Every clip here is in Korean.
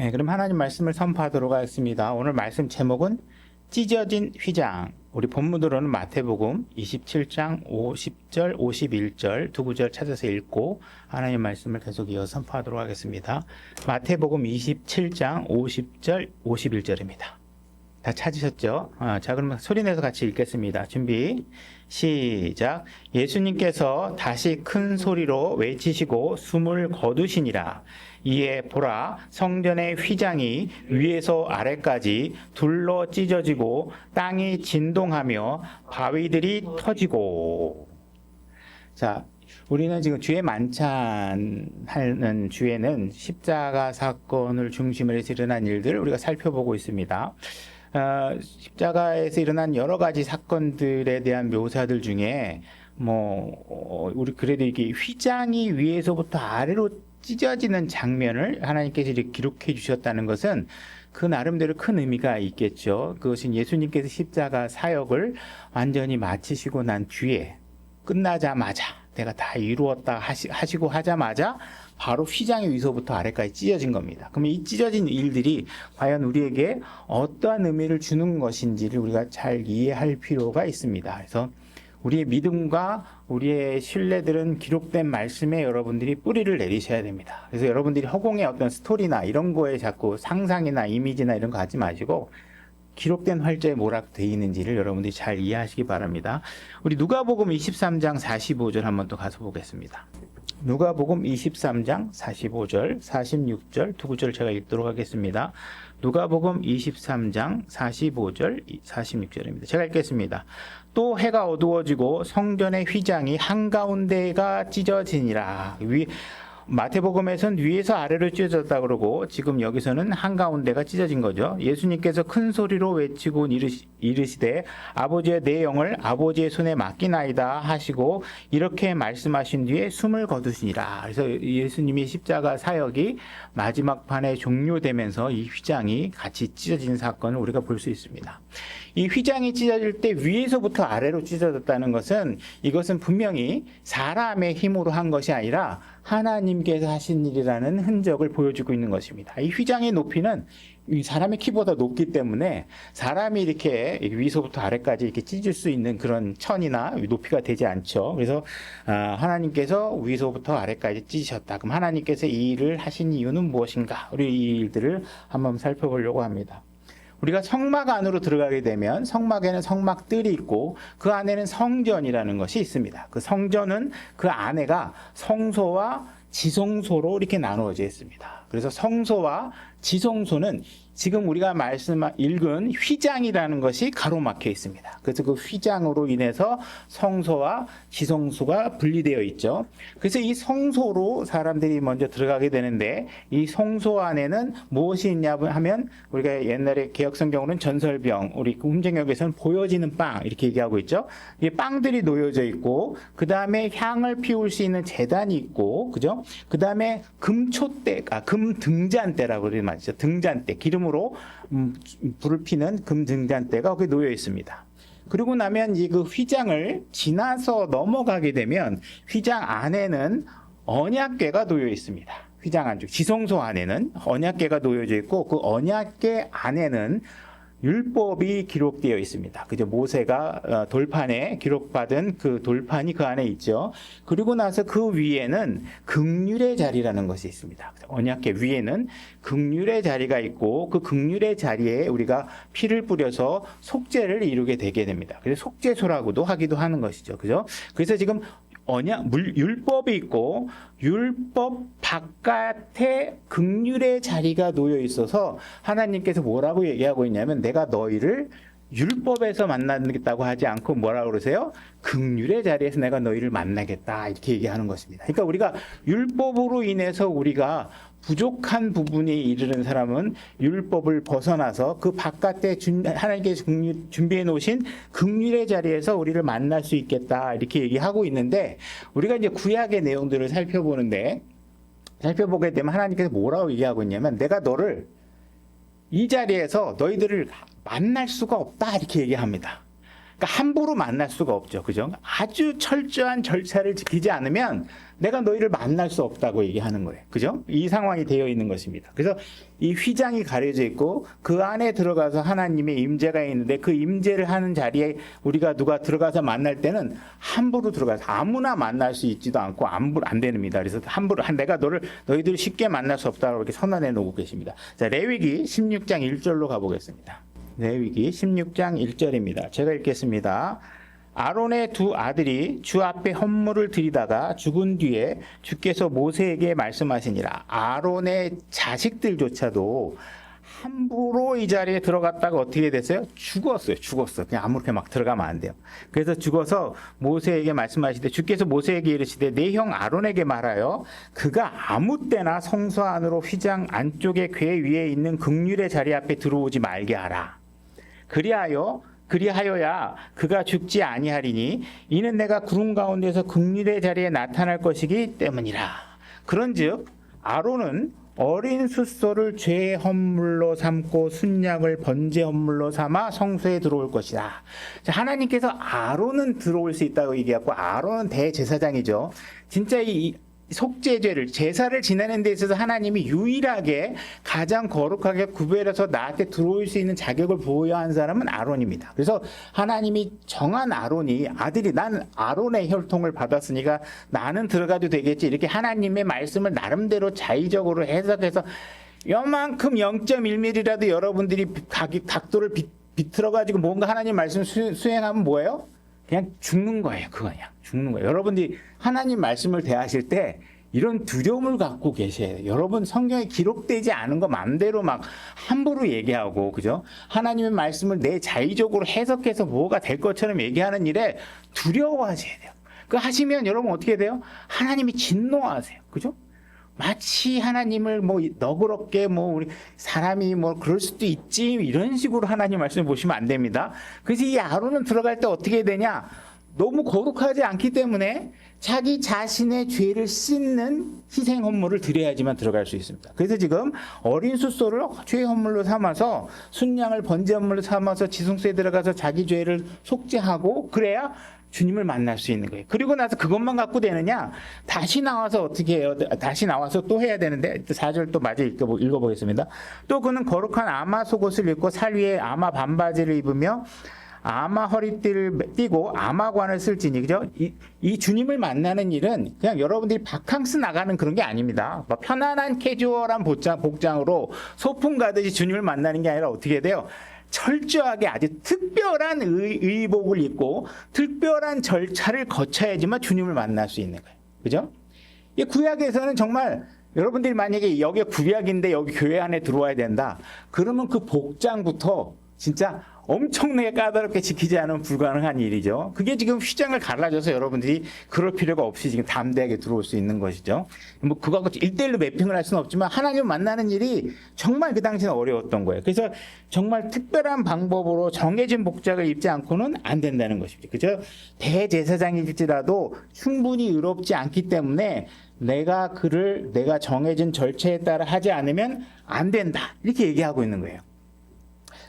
네, 그럼 하나님 말씀을 선포하도록 하겠습니다. 오늘 말씀 제목은 찢어진 휘장. 우리 본문으로는 마태복음 27장 50절, 51절 두 구절 찾아서 읽고 하나님 말씀을 계속 이어 선포하도록 하겠습니다. 마태복음 27장 50절, 51절입니다. 다 찾으셨죠? 자, 그러면 소리내서 같이 읽겠습니다. 준비, 시작. 예수님께서 다시 큰 소리로 외치시고 숨을 거두시니라. 이에 보라, 성전의 휘장이 위에서 아래까지 둘러 찢어지고 땅이 진동하며 바위들이 터지고. 자, 우리는 지금 주의 만찬하는 주에는 십자가 사건을 중심으로 해서 일어난 일들을 우리가 살펴보고 있습니다. 십자가에서 일어난 여러 가지 사건들에 대한 묘사들 중에 우리 그래도 이게 휘장이 위에서부터 아래로 찢어지는 장면을 하나님께서 이렇게 기록해 주셨다는 것은 그 나름대로 큰 의미가 있겠죠. 그것은 예수님께서 십자가 사역을 완전히 마치시고 난 뒤에 끝나자마자 내가 다 이루었다 하시고 하자마자 바로 휘장이 위서부터 아래까지 찢어진 겁니다. 그럼 이 찢어진 일들이 과연 우리에게 어떠한 의미를 주는 것인지를 우리가 잘 이해할 필요가 있습니다. 그래서 우리의 믿음과 우리의 신뢰들은 기록된 말씀에 여러분들이 뿌리를 내리셔야 됩니다. 그래서 여러분들이 허공의 어떤 스토리나 이런 거에 자꾸 상상이나 이미지나 이런 거 하지 마시고 기록된 활자에 뭐라고 되어 있는지를 여러분들이 잘 이해하시기 바랍니다. 우리 누가복음 23장 45절 한번 또 가서 보겠습니다. 누가복음 23장 45절, 46절 두 구절 제가 읽도록 하겠습니다. 누가복음 23장 45절, 46절입니다. 제가 읽겠습니다. 또 해가 어두워지고 성전의 휘장이 한가운데가 찢어지니라. 마태복음에서는 위에서 아래로 찢어졌다 그러고 지금 여기서는 한가운데가 찢어진 거죠. 예수님께서 큰 소리로 외치고 이르시되 아버지의 내 영을 아버지의 손에 맡기나이다 하시고 이렇게 말씀하신 뒤에 숨을 거두시니라. 그래서 예수님의 십자가 사역이 마지막 판에 종료되면서 이 휘장이 같이 찢어진 사건을 우리가 볼 수 있습니다. 이 휘장이 찢어질 때 위에서부터 아래로 찢어졌다는 것은 이것은 분명히 사람의 힘으로 한 것이 아니라 하나님께서 하신 일이라는 흔적을 보여주고 있는 것입니다. 이 휘장의 높이는 사람의 키보다 높기 때문에 사람이 이렇게 위서부터 아래까지 이렇게 찢을 수 있는 그런 천이나 높이가 되지 않죠. 그래서 하나님께서 위서부터 아래까지 찢으셨다. 그럼 하나님께서 이 일을 하신 이유는 무엇인가? 우리 이 일들을 한번 살펴보려고 합니다. 우리가 성막 안으로 들어가게 되면 성막에는 성막들이 있고 그 안에는 성전이라는 것이 있습니다. 그 성전은 그 안에가 성소와 지성소로 이렇게 나누어져 있습니다. 그래서 성소와 지성소는 지금 우리가 읽은 휘장이라는 것이 가로막혀 있습니다. 그래서 그 휘장으로 인해서 성소와 지성소가 분리되어 있죠. 그래서 이 성소로 사람들이 먼저 들어가게 되는데 이 성소 안에는 무엇이 있냐 하면 우리가 옛날에 개혁성경으로는 전설병, 우리 hum쟁역에서는 보여지는 빵 이렇게 얘기하고 있죠. 이 빵들이 놓여져 있고 그 다음에 향을 피울 수 있는 제단이 있고, 그죠? 그 다음에 금등잔대라고 그러는 말이죠. 등잔대, 기름으로 불을 피는 금등잔대가 거기 놓여 있습니다. 그리고 나면 이 그 휘장을 지나서 넘어가게 되면 휘장 안에는 언약궤가 놓여 있습니다. 휘장 안쪽, 지성소 안에는 언약궤가 놓여져 있고 그 언약궤 안에는 율법이 기록되어 있습니다. 그죠? 모세가 돌판에 기록받은 그 돌판이 그 안에 있죠. 그리고 나서 그 위에는 긍휼의 자리라는 것이 있습니다. 언약궤 위에는 긍휼의 자리가 있고 그 긍휼의 자리에 우리가 피를 뿌려서 속죄를 이루게 되게 됩니다. 그래서 속죄소라고도 하기도 하는 것이죠. 그죠? 그래서 지금 율법이 있고 율법 바깥에 긍휼의 자리가 놓여 있어서 하나님께서 뭐라고 얘기하고 있냐면 내가 너희를 율법에서 만나겠다고 하지 않고 뭐라고 그러세요? 긍휼의 자리에서 내가 너희를 만나겠다 이렇게 얘기하는 것입니다. 그러니까 우리가 율법으로 인해서 우리가 부족한 부분에 이르는 사람은 율법을 벗어나서 그 바깥에 하나님께서 준비해 놓으신 긍휼의 자리에서 우리를 만날 수 있겠다 이렇게 얘기하고 있는데 우리가 이제 구약의 내용들을 살펴보게 되면 하나님께서 뭐라고 얘기하고 있냐면 내가 너를 이 자리에서 너희들을 만날 수가 없다 이렇게 얘기합니다. 그러니까 함부로 만날 수가 없죠. 그죠? 아주 철저한 절차를 지키지 않으면 내가 너희를 만날 수 없다고 얘기하는 거예요. 그죠? 이 상황이 되어 있는 것입니다. 그래서 이 휘장이 가려져 있고 그 안에 들어가서 하나님의 임재가 있는데 그 임재를 하는 자리에 우리가 누가 들어가서 만날 때는 함부로 들어가서 아무나 만날 수 있지도 않고 함부로 안 됩니다. 그래서 함부로 내가 너희들을 쉽게 만날 수 없다고 이렇게 선언해 놓고 계십니다. 자, 레위기 16장 1절로 가보겠습니다. 레위기 16장 1절입니다. 제가 읽겠습니다. 아론의 두 아들이 주 앞에 헌물을 드리다가 죽은 뒤에 주께서 모세에게 말씀하시니라. 아론의 자식들조차도 함부로 이 자리에 들어갔다가 어떻게 됐어요? 죽었어요. 그냥 아무렇게 막 들어가면 안 돼요. 그래서 죽어서 모세에게 말씀하시되 주께서 모세에게 이르시되 내 형 아론에게 말하여 그가 아무 때나 성소 안으로 휘장 안쪽에 궤 위에 있는 극률의 자리 앞에 들어오지 말게 하라. 그리하여야 그가 죽지 아니하리니 이는 내가 구름 가운데서 극률의 자리에 나타날 것이기 때문이라. 그런즉 아론은 어린 숫소를 죄의 헌물로 삼고 순양을 번제 헌물로 삼아 성소에 들어올 것이다. 하나님께서 아론은 들어올 수 있다고 얘기하고 아론은 대제사장이죠. 진짜 이 속죄죄를 제사를 지내는 데 있어서 하나님이 유일하게 가장 거룩하게 구별해서 나한테 들어올 수 있는 자격을 보여한 사람은 아론입니다. 그래서 하나님이 정한 아론이 아들이 난 아론의 혈통을 받았으니까 나는 들어가도 되겠지 이렇게 하나님의 말씀을 나름대로 자의적으로 해석해서 요만큼 0.1mm라도 여러분들이 각도를 비틀어가지고 뭔가 하나님 말씀 수행하면 뭐예요? 그냥 죽는 거예요. 그냥 죽는 거예요. 여러분들이 하나님 말씀을 대하실 때 이런 두려움을 갖고 계셔야 돼요. 여러분 성경에 기록되지 않은 거 마음대로 막 함부로 얘기하고 그죠? 하나님의 말씀을 내 자의적으로 해석해서 뭐가 될 것처럼 얘기하는 일에 두려워하셔야 돼요. 그 하시면 여러분 어떻게 돼요? 하나님이 진노하세요. 그죠? 마치 하나님을 뭐 너그럽게 뭐 우리 사람이 뭐 그럴 수도 있지 이런 식으로 하나님 말씀을 보시면 안 됩니다. 그래서 이 아론은 들어갈 때 어떻게 되냐? 너무 거룩하지 않기 때문에 자기 자신의 죄를 씻는 희생 헌물을 드려야지만 들어갈 수 있습니다. 그래서 지금 어린 숫소를 죄 헌물로 삼아서 순양을 번제 헌물로 삼아서 지성소에 들어가서 자기 죄를 속죄하고 그래야 주님을 만날 수 있는 거예요. 그리고 나서 그것만 갖고 되느냐? 다시 나와서 어떻게 해요? 다시 나와서 또 해야 되는데 4절 또 마저 읽어보겠습니다. 또 그는 거룩한 아마 속옷을 입고 살 위에 아마 반바지를 입으며 아마 허리띠를 띠고 아마관을 쓸지니 그죠? 이 주님을 만나는 일은 그냥 여러분들이 바캉스 나가는 그런 게 아닙니다. 뭐 편안한 캐주얼한 복장으로 소풍 가듯이 주님을 만나는 게 아니라 어떻게 돼요? 철저하게 아주 특별한 의복을 입고 특별한 절차를 거쳐야지만 주님을 만날 수 있는 거예요. 그죠? 이 구약에서는 정말 여러분들이 만약에 여기 구약인데 여기 교회 안에 들어와야 된다. 그러면 그 복장부터 진짜 엄청나게 까다롭게 지키지 않으면 불가능한 일이죠. 그게 지금 휘장을 갈라져서 여러분들이 그럴 필요가 없이 지금 담대하게 들어올 수 있는 것이죠. 뭐 그거하고 1대1로 매핑을 할 수는 없지만 하나님을 만나는 일이 정말 그 당시는 어려웠던 거예요. 그래서 정말 특별한 방법으로 정해진 복장을 입지 않고는 안 된다는 것이죠. 그죠? 대제사장일지라도 충분히 의롭지 않기 때문에 내가 정해진 절차에 따라 하지 않으면 안 된다. 이렇게 얘기하고 있는 거예요.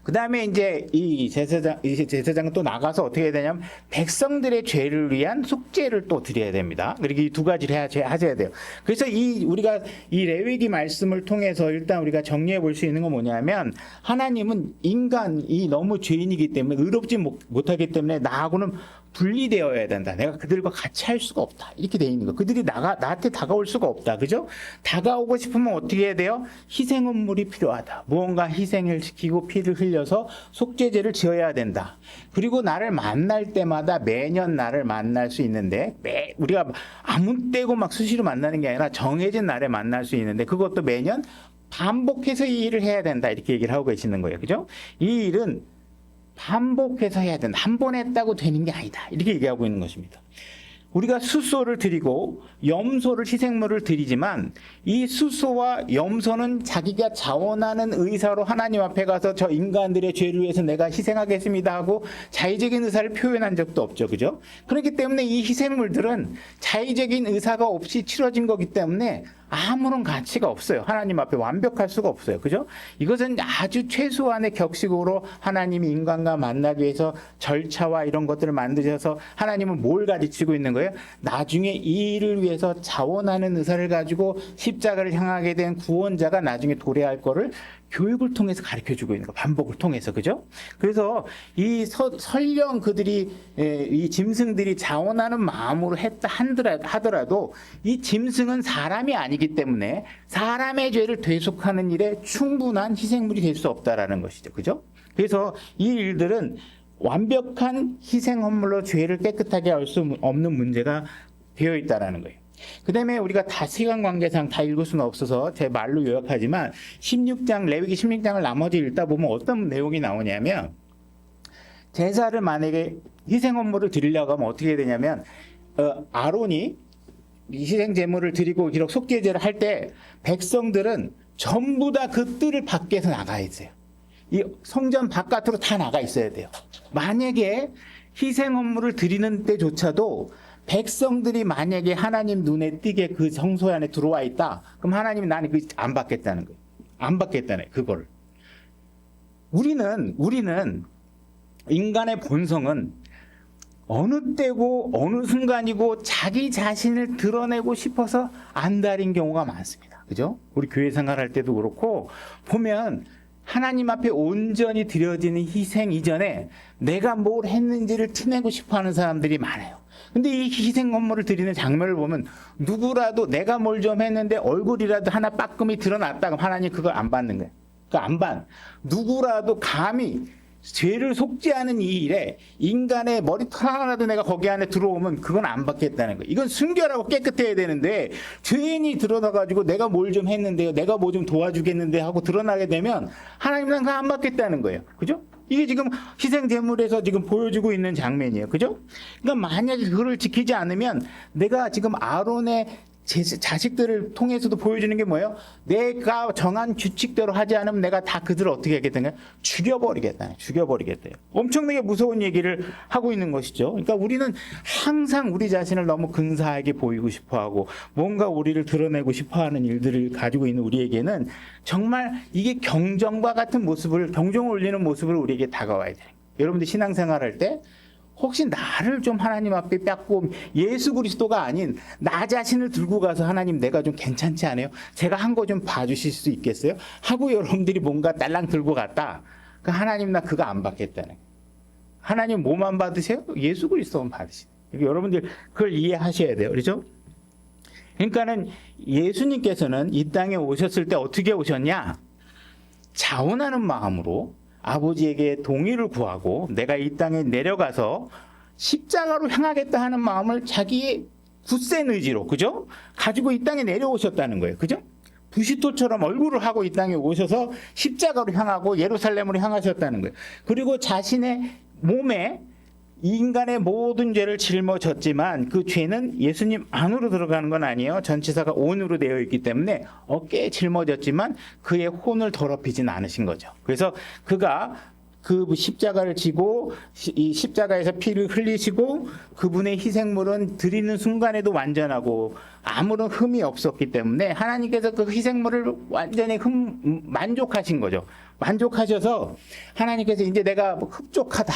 그 다음에 이제 이 제사장은 또 나가서 어떻게 해야 되냐면 백성들의 죄를 위한 속죄를 또 드려야 됩니다. 그리고 이 두 가지를 하셔야 돼요. 그래서 우리가 이 레위기 말씀을 통해서 일단 우리가 정리해 볼 수 있는 건 뭐냐면 하나님은 인간이 너무 죄인이기 때문에 의롭지 못하기 때문에 나하고는 분리되어야 된다. 내가 그들과 같이 할 수가 없다. 이렇게 돼 있는 거. 그들이 나한테 다가올 수가 없다. 그죠? 다가오고 싶으면 어떻게 해야 돼요? 희생헌물이 필요하다. 무언가 희생을 시키고 피를 흘려서 속죄제를 지어야 된다. 그리고 나를 만날 때마다 매년 나를 만날 수 있는데 우리가 아무 때고 막 수시로 만나는 게 아니라 정해진 날에 만날 수 있는데 그것도 매년 반복해서 이 일을 해야 된다. 이렇게 얘기를 하고 계시는 거예요. 그죠? 이 일은 반복해서 해야 된다. 한 번 했다고 되는 게 아니다. 이렇게 얘기하고 있는 것입니다. 우리가 수소를 드리고 염소를 희생물을 드리지만 이 수소와 염소는 자기가 자원하는 의사로 하나님 앞에 가서 저 인간들의 죄를 위해서 내가 희생하겠습니다 하고 자의적인 의사를 표현한 적도 없죠. 그죠? 그렇기 때문에 이 희생물들은 자의적인 의사가 없이 치러진 거기 때문에 아무런 가치가 없어요. 하나님 앞에 완벽할 수가 없어요. 그죠? 이것은 아주 최소한의 격식으로 하나님이 인간과 만나기 위해서 절차와 이런 것들을 만드셔서 하나님은 뭘 가르치고 있는 거예요? 나중에 이 일을 위해서 자원하는 의사를 가지고 십자가를 향하게 된 구원자가 나중에 도래할 거를 교육을 통해서 가르쳐주고 있는 거, 반복을 통해서. 그죠? 그래서 이 설령 그들이 이 짐승들이 자원하는 마음으로 했다 하더라도 이 짐승은 사람이 아니기 때문에 사람의 죄를 대속하는 일에 충분한 희생물이 될 수 없다라는 것이죠. 그죠? 그래서 이 일들은 완벽한 희생 헌물로 죄를 깨끗하게 할 수 없는 문제가 되어 있다라는 거예요. 그 다음에 우리가 다 시간 관계상 다 읽을 수는 없어서 제 말로 요약하지만 16장, 레위기 16장을 나머지 읽다 보면 어떤 내용이 나오냐면 제사를 만약에 희생 헌물을 드리려고 하면 어떻게 되냐면 아론이 희생 제물을 드리고 기록 속죄제를 할 때 백성들은 전부 다 그 뜰을 밖에서 나가 있어요. 이 성전 바깥으로 다 나가 있어야 돼요. 만약에 희생 헌물을 드리는 때조차도 백성들이 만약에 하나님 눈에 띄게 그 성소 안에 들어와 있다. 그럼 하나님이 나는 그 안 받겠다는 거예요. 안 받겠다는 그거를. 우리는 인간의 본성은 어느 때고 어느 순간이고 자기 자신을 드러내고 싶어서 안달인 경우가 많습니다. 그죠? 우리 교회 생활할 때도 그렇고 보면 하나님 앞에 온전히 드려지는 희생 이전에 내가 뭘 했는지를 티내고 싶어하는 사람들이 많아요. 근데 이 희생 헌물을 드리는 장면을 보면 누구라도 내가 뭘 좀 했는데 얼굴이라도 하나 빠끔히 드러났다 그럼 하나님 그걸 안 받는 거예요. 그거 안 받. 누구라도 감히 죄를 속죄하는 이 일에 인간의 머리털 하나라도 내가 거기 안에 들어오면 그건 안 받겠다는 거예요. 이건 순결하고 깨끗해야 되는데 죄인이 드러나가지고 내가 뭘 좀 했는데요, 내가 뭐 좀 도와주겠는데 하고 드러나게 되면 하나님은 그거 안 받겠다는 거예요. 그죠? 이게 지금 희생 제물에서 지금 보여주고 있는 장면이에요. 그죠? 그러니까 만약에 그거를 지키지 않으면 내가 지금 아론의 자식들을 통해서도 보여주는 게 뭐예요? 내가 정한 규칙대로 하지 않으면 내가 다 그들을 어떻게 하겠다는 거예요? 죽여버리겠다. 죽여버리겠대요. 엄청나게 무서운 얘기를 하고 있는 것이죠. 그러니까 우리는 항상 우리 자신을 너무 근사하게 보이고 싶어하고 뭔가 우리를 드러내고 싶어하는 일들을 가지고 있는 우리에게는 정말 이게 경정과 같은 모습을, 경종을 울리는 모습을 우리에게 다가와야 돼요. 여러분들 신앙생활할 때 혹시 나를 좀 하나님 앞에 뺏고 예수 그리스도가 아닌 나 자신을 들고 가서 하나님 내가 좀 괜찮지 않아요? 제가 한 거 좀 봐주실 수 있겠어요? 하고 여러분들이 뭔가 딸랑 들고 갔다. 그 하나님 나 그거 안 받겠다는 거예요. 하나님 뭐만 받으세요? 예수 그리스도만 받으시네. 여러분들 그걸 이해하셔야 돼요. 그렇죠? 그러니까는 예수님께서는 이 땅에 오셨을 때 어떻게 오셨냐? 자원하는 마음으로 아버지에게 동의를 구하고 내가 이 땅에 내려가서 십자가로 향하겠다 하는 마음을 자기의 굳센 의지로, 그죠? 가지고 이 땅에 내려오셨다는 거예요. 그죠? 부시토처럼 얼굴을 하고 이 땅에 오셔서 십자가로 향하고 예루살렘으로 향하셨다는 거예요. 그리고 자신의 몸에 인간의 모든 죄를 짊어졌지만 그 죄는 예수님 안으로 들어가는 건 아니에요. 전치사가 온으로 되어 있기 때문에 어깨에 짊어졌지만 그의 혼을 더럽히진 않으신 거죠. 그래서 그가 그 십자가를 지고 이 십자가에서 피를 흘리시고 그분의 희생물은 드리는 순간에도 완전하고 아무런 흠이 없었기 때문에 하나님께서 그 희생물을 완전히 만족하신 거죠. 만족하셔서 하나님께서 이제 내가 흡족하다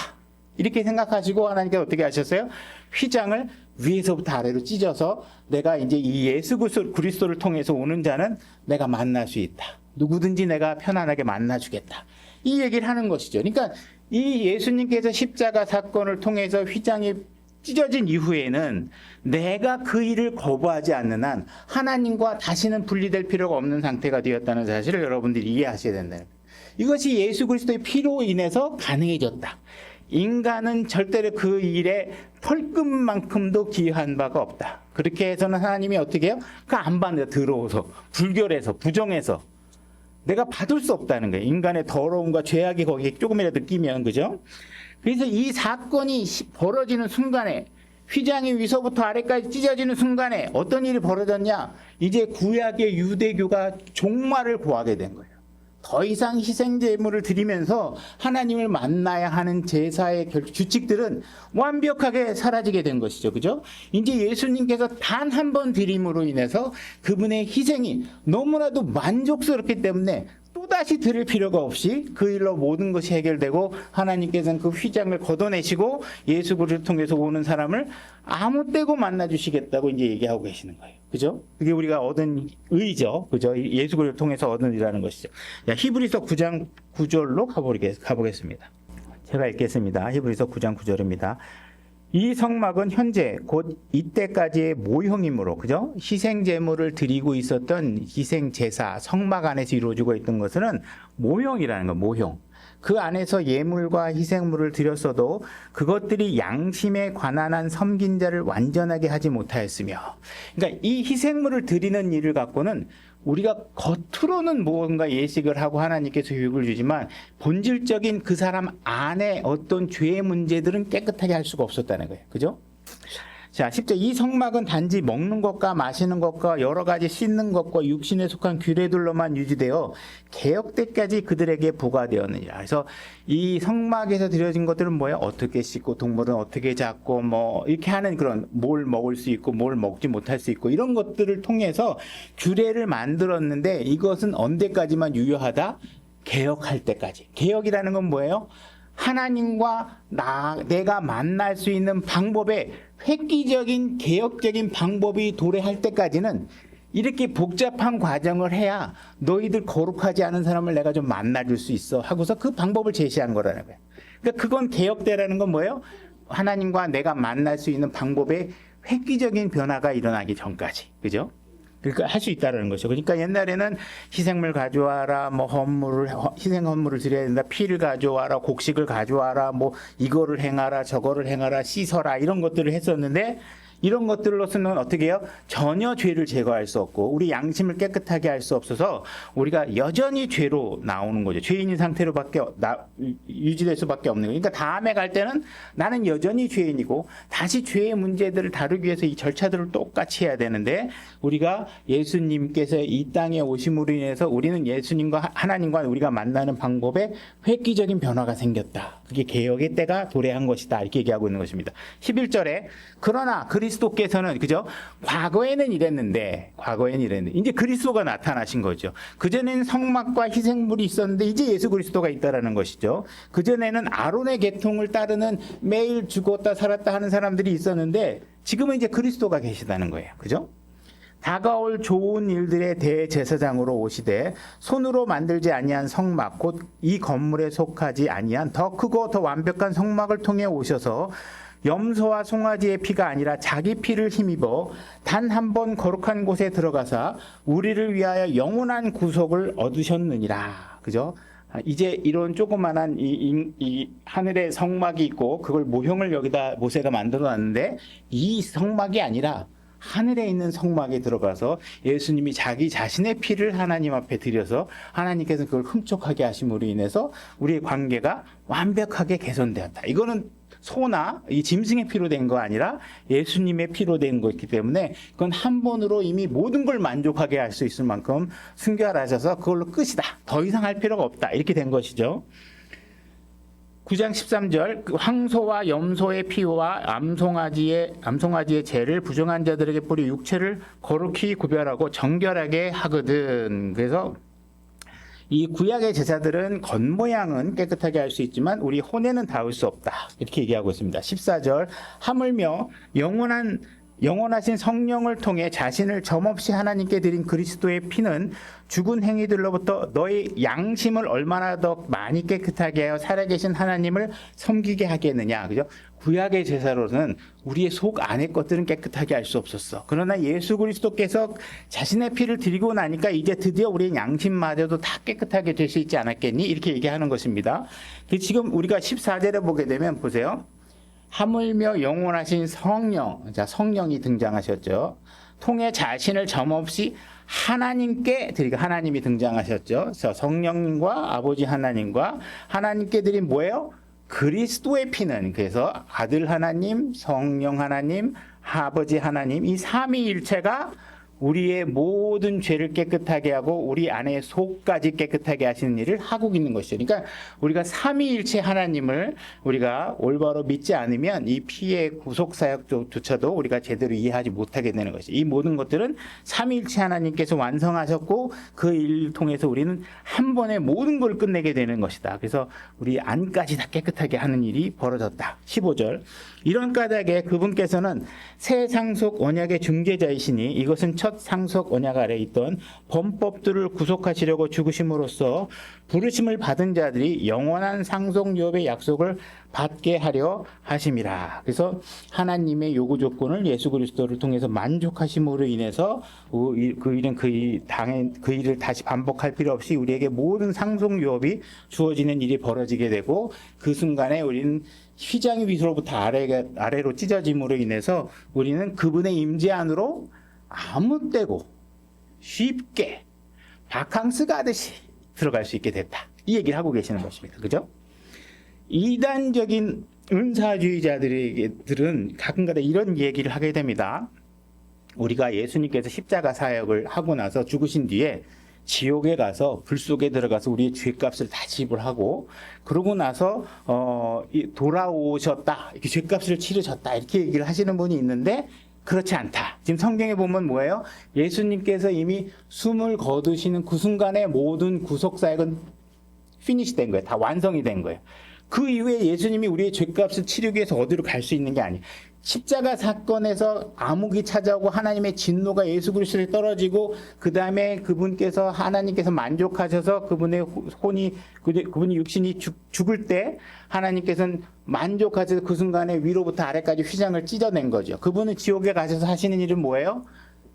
이렇게 생각하시고 하나님께서 어떻게 하셨어요? 휘장을 위에서부터 아래로 찢어서 내가 이제 이 예수 그리스도를 통해서 오는 자는 내가 만날 수 있다. 누구든지 내가 편안하게 만나주겠다. 이 얘기를 하는 것이죠. 그러니까 이 예수님께서 십자가 사건을 통해서 휘장이 찢어진 이후에는 내가 그 일을 거부하지 않는 한 하나님과 다시는 분리될 필요가 없는 상태가 되었다는 사실을 여러분들이 이해하셔야 된다는 거예요. 이것이 예수 그리스도의 피로 인해서 가능해졌다. 인간은 절대로 그 일에 털끝만큼도 기여한 바가 없다. 그렇게 해서는 하나님이 어떻게 해요? 그 안 받는 들어오서 불결해서 부정해서 내가 받을 수 없다는 거예요. 인간의 더러움과 죄악이 거기에 조금이라도 끼면, 그죠? 그래서 이 사건이 벌어지는 순간에 휘장이 위서부터 아래까지 찢어지는 순간에 어떤 일이 벌어졌냐? 이제 구약의 유대교가 종말을 구하게 된 거예요. 더 이상 희생제물을 드리면서 하나님을 만나야 하는 제사의 규칙들은 완벽하게 사라지게 된 것이죠. 그죠? 이제 예수님께서 단 한 번 드림으로 인해서 그분의 희생이 너무나도 만족스럽기 때문에 또다시 드릴 필요가 없이 그 일로 모든 것이 해결되고 하나님께서는 그 휘장을 걷어내시고 예수 그리스도를 통해서 오는 사람을 아무 때고 만나주시겠다고 이제 얘기하고 계시는 거예요. 그죠? 그게 우리가 얻은 의죠. 그죠? 예수 그리스도를 통해서 얻은 일이라는 것이죠. 자, 히브리서 9장 9절로 가보겠습니다. 제가 읽겠습니다. 히브리서 9장 9절입니다. 이 성막은 현재 곧 이때까지의 모형이므로, 그죠? 희생 제물을 드리고 있었던 희생 제사 성막 안에서 이루어지고 있던 것은 모형이라는 거, 모형. 그 안에서 예물과 희생물을 드렸어도 그것들이 양심에 관한한 섬긴 자를 완전하게 하지 못하였으며, 그러니까 이 희생물을 드리는 일을 갖고는 우리가 겉으로는 뭔가 예식을 하고 하나님께서 교육을 주지만 본질적인 그 사람 안에 어떤 죄의 문제들은 깨끗하게 할 수가 없었다는 거예요. 그죠? 자, 10절. 이 성막은 단지 먹는 것과 마시는 것과 여러 가지 씻는 것과 육신에 속한 규례들로만 유지되어 개혁 때까지 그들에게 부과되었느니라. 그래서 이 성막에서 드려진 것들은 뭐예요? 어떻게 씻고 동물은 어떻게 잡고 뭐 이렇게 하는 그런 뭘 먹을 수 있고 뭘 먹지 못할 수 있고 이런 것들을 통해서 규례를 만들었는데 이것은 언제까지만 유효하다? 개혁할 때까지. 개혁이라는 건 뭐예요? 하나님과 내가 만날 수 있는 방법에 획기적인 개혁적인 방법이 도래할 때까지는 이렇게 복잡한 과정을 해야 너희들 거룩하지 않은 사람을 내가 좀 만나줄 수 있어 하고서 그 방법을 제시한 거라는 거예요. 그러니까 그건 개혁되라는 건 뭐예요? 하나님과 내가 만날 수 있는 방법에 획기적인 변화가 일어나기 전까지. 그죠? 그러니까 할 수 있다는 것이죠. 그러니까 옛날에는 희생물 가져와라, 뭐 희생 헌물을 드려야 된다, 피를 가져와라, 곡식을 가져와라, 뭐 이거를 행하라, 저거를 행하라, 씻어라 이런 것들을 했었는데 이런 것들로서는 어떻게 해요? 전혀 죄를 제거할 수 없고 우리 양심을 깨끗하게 할 수 없어서 우리가 여전히 죄로 나오는 거죠. 죄인인 상태로밖에 유지될 수밖에 없는 거예요. 그러니까 다음에 갈 때는 나는 여전히 죄인이고 다시 죄의 문제들을 다루기 위해서 이 절차들을 똑같이 해야 되는데 우리가 예수님께서 이 땅에 오심으로 인해서 우리는 예수님과 하나님과 우리가 만나는 방법에 획기적인 변화가 생겼다. 그게 개혁의 때가 도래한 것이다. 이렇게 얘기하고 있는 것입니다. 11절에 그러나 그리스도께서는 그죠? 과거에는 이랬는데 이제 그리스도가 나타나신 거죠. 그전에는 성막과 희생물이 있었는데 이제 예수 그리스도가 있다라는 것이죠. 그전에는 아론의 계통을 따르는 매일 죽었다 살았다 하는 사람들이 있었는데 지금은 이제 그리스도가 계시다는 거예요. 그죠? 다가올 좋은 일들의 대제사장으로 오시되 손으로 만들지 아니한 성막 곧 이 건물에 속하지 아니한 더 크고 더 완벽한 성막을 통해 오셔서 염소와 송아지의 피가 아니라 자기 피를 힘입어 단 한 번 거룩한 곳에 들어가사 우리를 위하여 영원한 구속을 얻으셨느니라. 그죠? 이제 이런 조그만한 이 하늘에 성막이 있고 그걸 모형을 여기다 모세가 만들어 놨는데 이 성막이 아니라 하늘에 있는 성막에 들어가서 예수님이 자기 자신의 피를 하나님 앞에 드려서 하나님께서 그걸 흡족하게 하심으로 인해서 우리의 관계가 완벽하게 개선되었다. 이거는 소나 이 짐승의 피로 된 거 아니라 예수님의 피로 된 거였기 때문에 그건 한 번으로 이미 모든 걸 만족하게 할 수 있을 만큼 순결하셔서 그걸로 끝이다. 더 이상 할 필요가 없다. 이렇게 된 것이죠. 9장 13절 황소와 염소의 피와 암송아지의 죄를 부정한 자들에게 뿌리 육체를 거룩히 구별하고 정결하게 하거든. 그래서 이 구약의 제사들은 겉모양은 깨끗하게 할 수 있지만 우리 혼에는 닿을 수 없다. 이렇게 얘기하고 있습니다. 14절 하물며 영원하신 성령을 통해 자신을 점없이 하나님께 드린 그리스도의 피는 죽은 행위들로부터 너의 양심을 얼마나 더 많이 깨끗하게 하여 살아계신 하나님을 섬기게 하겠느냐. 그죠? 구약의 제사로는 우리의 속 안의 것들은 깨끗하게 할 수 없었어. 그러나 예수 그리스도께서 자신의 피를 드리고 나니까 이제 드디어 우리의 양심마저도 다 깨끗하게 될 수 있지 않았겠니? 이렇게 얘기하는 것입니다. 지금 우리가 14절에 보게 되면 보세요. 하물며 영원하신 성령, 자 성령이 등장하셨죠. 통해 자신을 점없이 하나님께 드리고 하나님이 등장하셨죠. 그래서 성령님과 아버지 하나님과 하나님께 드린 뭐예요? 그리스도의 피는 그래서 아들 하나님, 성령 하나님, 아버지 하나님 이 삼위일체가 우리의 모든 죄를 깨끗하게 하고 우리 안의 속까지 깨끗하게 하시는 일을 하고 있는 것이죠. 그러니까 우리가 삼위일체 하나님을 우리가 올바로 믿지 않으면 이 피의 구속 사역조차도 우리가 제대로 이해하지 못하게 되는 것이죠. 이 모든 것들은 삼위일체 하나님께서 완성하셨고 그 일을 통해서 우리는 한 번에 모든 걸 끝내게 되는 것이다. 그래서 우리 안까지 다 깨끗하게 하는 일이 벌어졌다. 15절. 이런 까닭에 그분께서는 새 상속 언약의 중재자이시니 이것은 첫 상속 언약 아래 있던 범법들을 구속하시려고 죽으심으로써 부르심을 받은 자들이 영원한 상속 유업의 약속을 받게 하려 하심이라. 그래서 하나님의 요구 조건을 예수 그리스도를 통해서 만족하심으로 인해서 그 일을 다시 반복할 필요 없이 우리에게 모든 상속 유업이 주어지는 일이 벌어지게 되고 그 순간에 우리는 휘장의 위로부터 아래로 찢어짐으로 인해서 우리는 그분의 임재 안으로 아무 때고 쉽게 바캉스 가듯이 들어갈 수 있게 됐다. 이 얘기를 하고 계시는 것입니다. 그죠? 이단적인 은사주의자들은 가끔가다 이런 얘기를 하게 됩니다. 우리가 예수님께서 십자가 사역을 하고 나서 죽으신 뒤에 지옥에 가서 불 속에 들어가서 우리의 죄값을 다 지불하고 그러고 나서 돌아오셨다. 이렇게 죄값을 치르셨다. 이렇게 얘기를 하시는 분이 있는데 그렇지 않다. 지금 성경에 보면 뭐예요? 예수님께서 이미 숨을 거두시는 그 순간에 모든 구속 사역은 피니시 된 거예요. 다 완성이 된 거예요. 그 이후에 예수님이 우리의 죄값을 치르기 위해서 어디로 갈 수 있는 게 아니에요. 십자가 사건에서 암흑이 찾아오고 하나님의 진노가 예수 그리스도에 떨어지고 그 다음에 그분께서 하나님께서 만족하셔서 그분의 그분이 육신이 죽을 때 하나님께서는 만족하셔서 그 순간에 위로부터 아래까지 휘장을 찢어낸 거죠. 그분은 지옥에 가셔서 하시는 일은 뭐예요?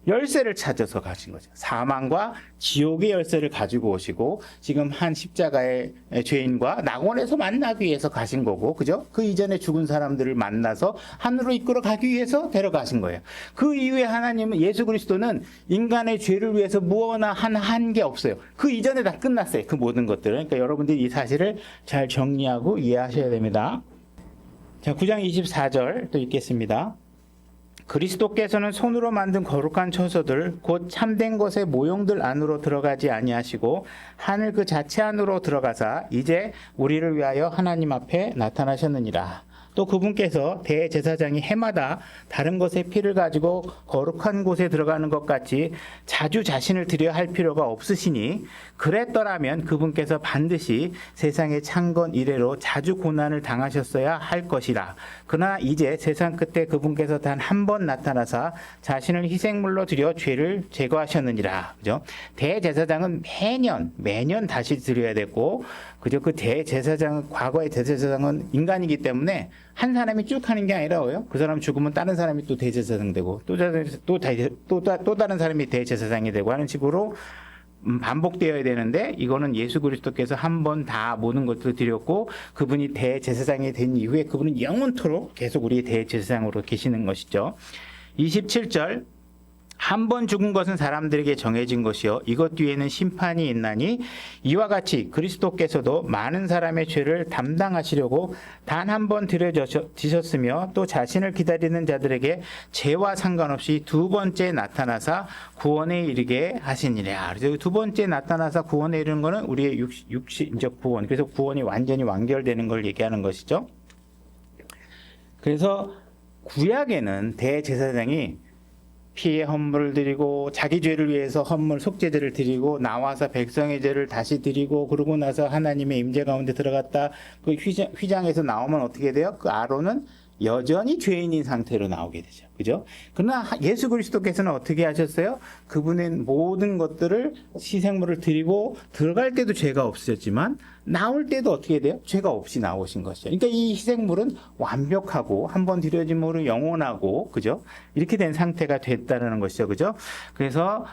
열쇠를 찾아서 가신 거죠. 사망과 지옥의 열쇠를 가지고 오시고 지금 한 십자가의 죄인과 낙원에서 만나기 위해서 가신 거고, 그죠? 그 이전에 죽은 사람들을 만나서 하늘로 이끌어 가기 위해서 데려가신 거예요. 그 이후에 하나님은 예수 그리스도는 인간의 죄를 위해서 무엇나 한 게 없어요. 그 이전에 다 끝났어요. 그 모든 것들은. 그러니까 여러분들이 이 사실을 잘 정리하고 이해하셔야 됩니다. 자, 9장 24절 또 읽겠습니다. 그리스도께서는 손으로 만든 거룩한 처소들 곧 참된 것의 모형들 안으로 들어가지 아니하시고 하늘 그 자체 안으로 들어가사 이제 우리를 위하여 하나님 앞에 나타나셨느니라. 또 그분께서 대제사장이 해마다 다른 것의 피를 가지고 거룩한 곳에 들어가는 것 같이 자주 자신을 드려야 할 필요가 없으시니 그랬더라면 그분께서 반드시 세상의 창건 이래로 자주 고난을 당하셨어야 할 것이라. 그러나 이제 세상 끝에 그분께서 단 한 번 나타나사 자신을 희생물로 드려 죄를 제거하셨느니라. 그죠? 대제사장은 매년 다시 드려야 되고, 그죠? 그 대제사장, 과거의 대제사장은 인간이기 때문에 한 사람이 쭉 하는 게 아니라요. 그 사람 죽으면 다른 사람이 또 대제사장 되고 또 다른 사람이 대제사장이 되고 하는 식으로 반복되어야 되는데, 이거는 예수 그리스도께서 한 번 다 모든 것들을 드렸고 그분이 대제사장이 된 이후에 그분은 영원토록 계속 우리의 대제사장으로 계시는 것이죠. 27절 한 번 죽은 것은 사람들에게 정해진 것이요 이것 뒤에는 심판이 있나니 이와 같이 그리스도께서도 많은 사람의 죄를 담당하시려고 단 한 번 드려지셨으며 또 자신을 기다리는 자들에게 죄와 상관없이 두 번째 나타나사 구원에 이르게 하시니라. 그래서 두 번째 나타나사 구원에 이르는 것은 우리의 육신적 구원, 그래서 구원이 완전히 완결되는 걸 얘기하는 것이죠. 그래서 구약에는 대제사장이 피의 헌물을 드리고 자기 죄를 위해서 헌물 속죄제를 드리고 나와서 백성의 죄를 다시 드리고 그러고 나서 하나님의 임재 가운데 들어갔다 그 휘장에서 나오면 어떻게 돼요? 그 아론은 여전히 죄인인 상태로 나오게 되죠. 그죠? 그러나 예수 그리스도께서는 어떻게 하셨어요? 그분의 모든 것들을 희생물을 드리고 들어갈 때도 죄가 없으셨지만 나올 때도 어떻게 돼요? 죄가 없이 나오신 것이죠. 그러니까 이 희생물은 완벽하고 한번 드려짐으로 영원하고, 그죠? 이렇게 된 상태가 됐다는 것이죠. 그죠? 그래서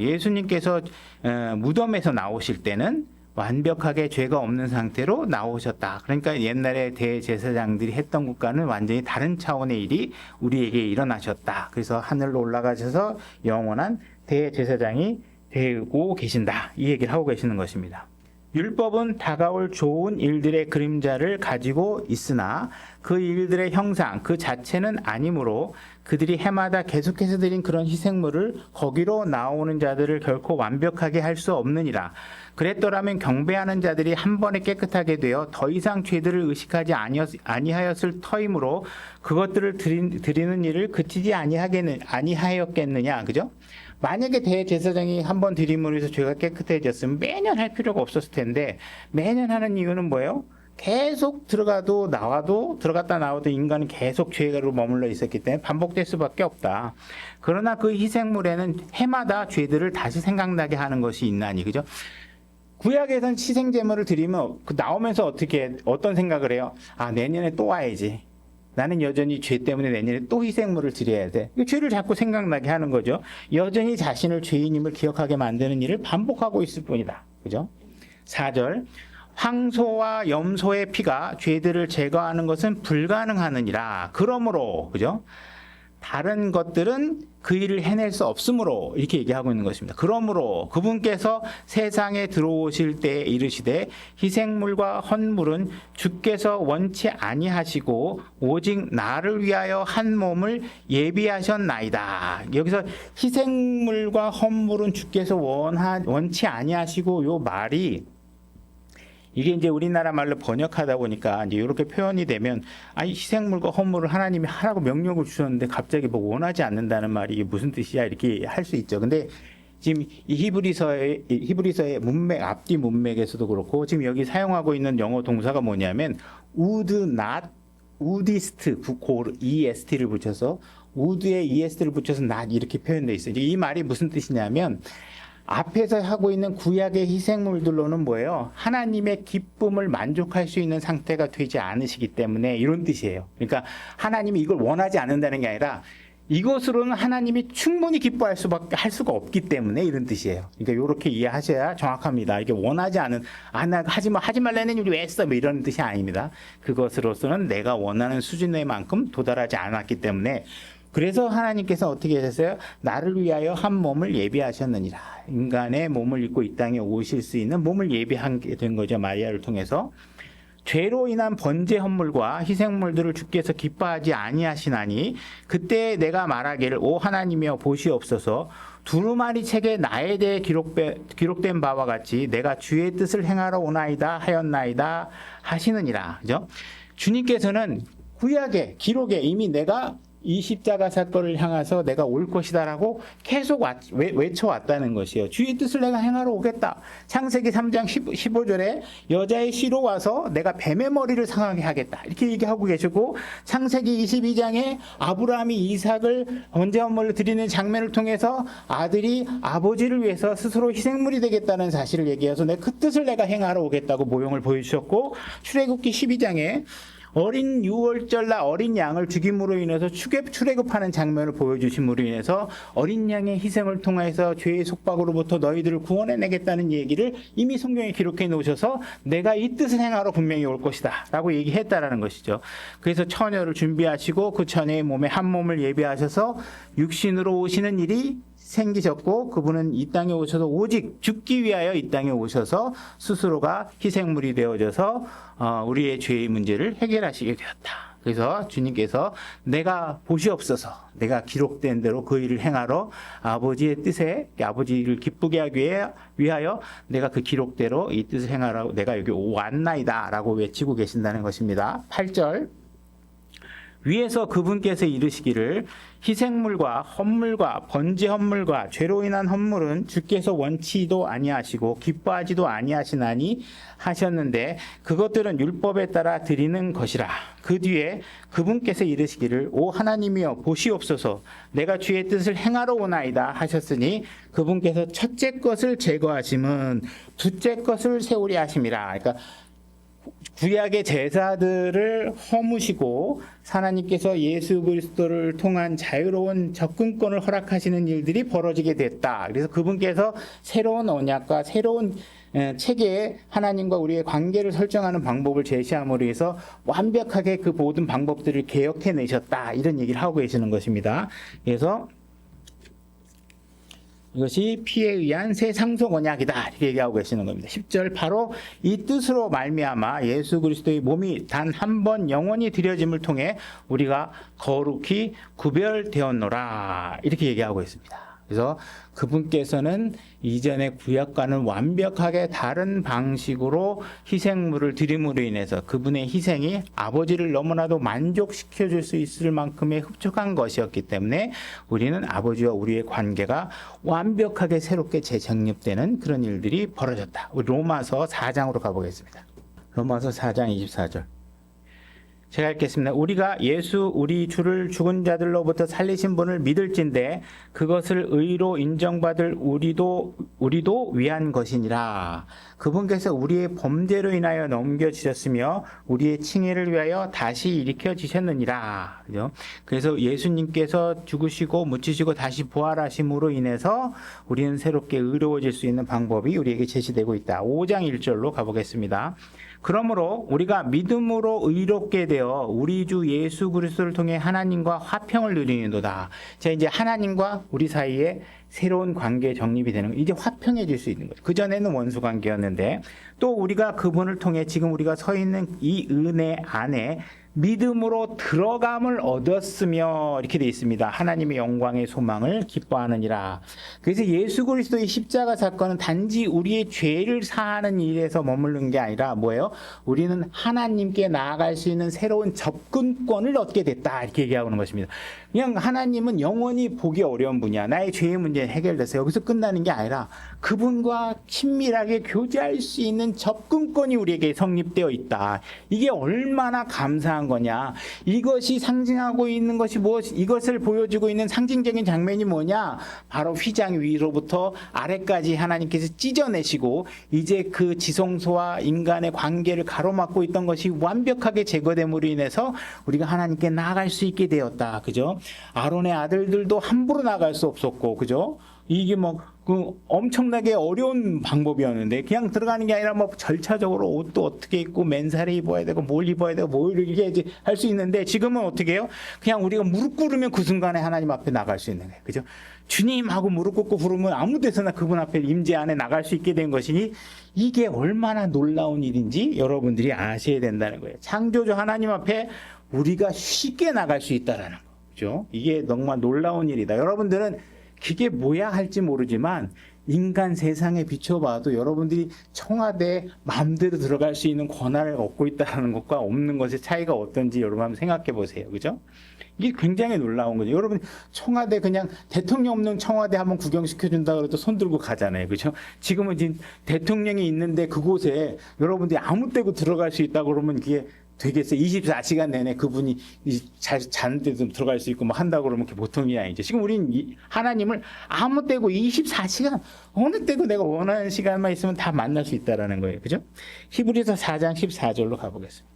예수님께서 무덤에서 나오실 때는 완벽하게 죄가 없는 상태로 나오셨다. 그러니까 옛날에 대제사장들이 했던 것과는 완전히 다른 차원의 일이 우리에게 일어나셨다. 그래서 하늘로 올라가셔서 영원한 대제사장이 되고 계신다. 이 얘기를 하고 계시는 것입니다. 율법은 다가올 좋은 일들의 그림자를 가지고 있으나 그 일들의 형상 그 자체는 아니므로 그들이 해마다 계속해서 드린 그런 희생물을 거기로 나오는 자들을 결코 완벽하게 할 수 없느니라. 그랬더라면 경배하는 자들이 한 번에 깨끗하게 되어 더 이상 죄들을 의식하지 아니하였을 터이므로 그것들을 드리는 일을 그치지 아니하였겠느냐. 그죠? 만약에 대제사장이 한 번 드림으로 해서 죄가 깨끗해졌으면 매년 할 필요가 없었을 텐데 매년 하는 이유는 뭐예요? 계속 들어가도 나와도 들어갔다 나와도 인간은 계속 죄로 머물러 있었기 때문에 반복될 수밖에 없다. 그러나 그 희생물에는 해마다 죄들을 다시 생각나게 하는 것이 있나니. 그죠? 구약에선 희생제물을 드리면 나오면서 어떤 생각을 해요? 아, 내년에 또 와야지. 나는 여전히 죄 때문에 내년에 또 희생물을 드려야 돼. 죄를 자꾸 생각나게 하는 거죠. 여전히 자신을 죄인임을 기억하게 만드는 일을 반복하고 있을 뿐이다. 그죠? 4절. 황소와 염소의 피가 죄들을 제거하는 것은 불가능하느니라. 그러므로, 그죠? 다른 것들은 그 일을 해낼 수 없으므로 이렇게 얘기하고 있는 것입니다. 그러므로 그분께서 세상에 들어오실 때에 이르시되 희생물과 헌물은 주께서 원치 아니하시고 오직 나를 위하여 한 몸을 예비하셨나이다. 여기서 희생물과 헌물은 주께서 원치 아니하시고 요 말이 이게 이제 우리나라 말로 번역하다 보니까 이제 이렇게 표현이 되면 아니 희생물과 헌물을 하나님이 하라고 명령을 주셨는데 갑자기 뭐 원하지 않는다는 말이 이게 무슨 뜻이야 이렇게 할 수 있죠. 근데 지금 이 히브리서의 문맥 앞뒤 문맥에서도 그렇고 지금 여기 사용하고 있는 영어 동사가 뭐냐면 would not wouldist est를 붙여서 would에 est를 붙여서 not 이렇게 표현되어 있어요. 이 말이 무슨 뜻이냐면 앞에서 하고 있는 구약의 희생물들로는 뭐예요? 하나님의 기쁨을 만족할 수 있는 상태가 되지 않으시기 때문에 이런 뜻이에요. 그러니까 하나님이 이걸 원하지 않는다는 게 아니라 이것으로는 하나님이 충분히 기뻐할 할 수가 없기 때문에 이런 뜻이에요. 그러니까 이렇게 이해하셔야 정확합니다. 이게 원하지 않은, 나 하지 말라는 일이 왜 했어? 뭐 이런 뜻이 아닙니다. 그것으로서는 내가 원하는 수준의 만큼 도달하지 않았기 때문에 그래서 하나님께서 어떻게 하셨어요? 나를 위하여 한 몸을 예비하셨느니라. 인간의 몸을 입고 이 땅에 오실 수 있는 몸을 예비하게 된 거죠. 마리아를 통해서. 죄로 인한 번제 헌물과 희생물들을 주께서 기뻐하지 아니하시나니 그때 내가 말하기를 오 하나님이여 보시옵소서 두루마리 책에 나에 대해 기록된 바와 같이 내가 주의 뜻을 행하러 오나이다 하였나이다 하시느니라. 그죠? 주님께서는 구약의 기록에 이미 내가 이 십자가 사건을 향해서 내가 올 것이다라고 계속 외쳐왔다는 것이에요. 주의 뜻을 내가 행하러 오겠다. 창세기 3장 15절에 여자의 씨로 와서 내가 뱀의 머리를 상하게 하겠다. 이렇게 얘기하고 계시고 창세기 22장에 아브라함이 이삭을 번제 헌물을 드리는 장면을 통해서 아들이 아버지를 위해서 스스로 희생물이 되겠다는 사실을 얘기해서 그 뜻을 내가 행하러 오겠다고 모형을 보여주셨고 출애굽기 12장에 어린 유월절날 어린 양을 죽임으로 인해서 출애굽하는 장면을 보여주심으로 인해서 어린 양의 희생을 통해서 죄의 속박으로부터 너희들을 구원해내겠다는 얘기를 이미 성경에 기록해 놓으셔서 내가 이 뜻을 행하러 분명히 올 것이다 라고 얘기했다라는 것이죠. 그래서 처녀를 준비하시고 그 처녀의 몸에 한 몸을 예비하셔서 육신으로 오시는 일이 생기셨고 그분은 이 땅에 오셔서 오직 죽기 위하여 이 땅에 오셔서 스스로가 희생물이 되어져서 우리의 죄의 문제를 해결하시게 되었다. 그래서 주님께서 내가 보시옵소서 내가 기록된 대로 그 일을 행하러 아버지의 뜻에 아버지를 기쁘게 하기 위하여 내가 그 기록대로 이 뜻을 행하라고 내가 여기 왔나이다 라고 외치고 계신다는 것입니다. 8절 위에서 그분께서 이르시기를 희생물과 헌물과 번제 헌물과 죄로 인한 헌물은 주께서 원치도 아니하시고 기뻐하지도 아니하시나니 하셨는데 그것들은 율법에 따라 드리는 것이라. 그 뒤에 그분께서 이르시기를 오 하나님이여 보시옵소서 내가 주의 뜻을 행하러 오나이다 하셨으니 그분께서 첫째 것을 제거하심은 둘째 것을 세우려 하심이라. 그러니까 구약의 제사들을 허무시고 하나님께서 예수 그리스도를 통한 자유로운 접근권을 허락하시는 일들이 벌어지게 됐다. 그래서 그분께서 새로운 언약과 새로운 체계에 하나님과 우리의 관계를 설정하는 방법을 제시함으로 해서 완벽하게 그 모든 방법들을 개혁해내셨다. 이런 얘기를 하고 계시는 것입니다. 그래서 이것이 피에 의한 새 상속 언약이다 이렇게 얘기하고 계시는 겁니다. 10절 바로 이 뜻으로 말미암아 예수 그리스도의 몸이 단 한 번 영원히 드려짐을 통해 우리가 거룩히 구별되었노라 이렇게 얘기하고 있습니다. 그래서 그분께서는 이전의 구약과는 완벽하게 다른 방식으로 희생물을 드림으로 인해서 그분의 희생이 아버지를 너무나도 만족시켜 줄 수 있을 만큼의 흡족한 것이었기 때문에 우리는 아버지와 우리의 관계가 완벽하게 새롭게 재정립되는 그런 일들이 벌어졌다. 우리 로마서 4장으로 가보겠습니다. 로마서 4장 24절. 제가 읽겠습니다. 우리가 예수 우리 주를 죽은 자들로부터 살리신 분을 믿을진대 그것을 의로 인정받을 우리도 위한 것이니라. 그분께서 우리의 범죄로 인하여 넘겨지셨으며 우리의 칭의를 위하여 다시 일으켜 지셨느니라. 그죠? 그래서 예수님께서 죽으시고 묻히시고 다시 부활하심으로 인해서 우리는 새롭게 의로워질 수 있는 방법이 우리에게 제시되고 있다. 5장 1절로 가보겠습니다. 그러므로 우리가 믿음으로 의롭게 되어 우리 주 예수 그리스도를 통해 하나님과 화평을 누리는도다. 자, 이제 하나님과 우리 사이에 새로운 관계 정립이 되는 거예요. 이제 화평해질 수 있는 거죠. 그전에는 원수 관계였는데 또 우리가 그분을 통해 지금 우리가 서 있는 이 은혜 안에 믿음으로 들어감을 얻었으며 이렇게 되어 있습니다. 하나님의 영광의 소망을 기뻐하느니라. 그래서 예수 그리스도의 십자가 사건은 단지 우리의 죄를 사하는 일에서 머무르는 게 아니라 뭐예요? 우리는 하나님께 나아갈 수 있는 새로운 접근권을 얻게 됐다 이렇게 얘기하고 있는 것입니다. 그냥 하나님은 영원히 보기 어려운 분이야. 나의 죄의 문제 해결됐어요. 여기서 끝나는 게 아니라 그분과 친밀하게 교제할 수 있는 접근권이 우리에게 성립되어 있다. 이게 얼마나 감사한 거냐. 이것이 상징하고 있는 것이 무엇, 이것을 보여주고 있는 상징적인 장면이 뭐냐. 바로 휘장 위로부터 아래까지 하나님께서 찢어내시고 이제 그 지성소와 인간의 관계를 가로막고 있던 것이 완벽하게 제거됨으로 인해서 우리가 하나님께 나아갈 수 있게 되었다. 그죠? 아론의 아들들도 함부로 나갈 수 없었고, 그죠? 이게 그 엄청나게 어려운 방법이었는데 그냥 들어가는 게 아니라 절차적으로 옷도 어떻게 입고 맨살에 입어야 되고 뭘 입어야 되고 뭘 이렇게 할 수 있는데 지금은 어떻게 해요? 그냥 우리가 무릎 꿇으면 그 순간에 하나님 앞에 나갈 수 있는 거예요. 그죠? 주님하고 무릎 꿇고 부르면 아무 데서나 그분 앞에 임재 안에 나갈 수 있게 된 것이니 이게 얼마나 놀라운 일인지 여러분들이 아셔야 된다는 거예요. 창조주 하나님 앞에 우리가 쉽게 나갈 수 있다라는 거. 그죠? 이게 정말 놀라운 일이다. 여러분들은 그게 뭐야 할지 모르지만 인간 세상에 비춰봐도 여러분들이 청와대에 마음대로 들어갈 수 있는 권한을 얻고 있다는 것과 없는 것의 차이가 어떤지 여러분 한번 생각해 보세요. 그죠? 이게 굉장히 놀라운 거죠. 여러분 청와대 그냥 대통령 없는 청와대 한번 구경시켜준다 그래도 손 들고 가잖아요. 그죠? 지금은 지금 대통령이 있는데 그곳에 여러분들이 아무 때고 들어갈 수 있다고 그러면 그게 되겠어요. 24시간 내내 그분이 자는 데도 들어갈 수 있고 한다고 그러면 그게 보통이 아니죠. 지금 우리는 하나님을 아무 때고 24시간 어느 때고 내가 원하는 시간만 있으면 다 만날 수 있다라는 거예요. 그죠? 히브리서 4장 14절로 가보겠습니다.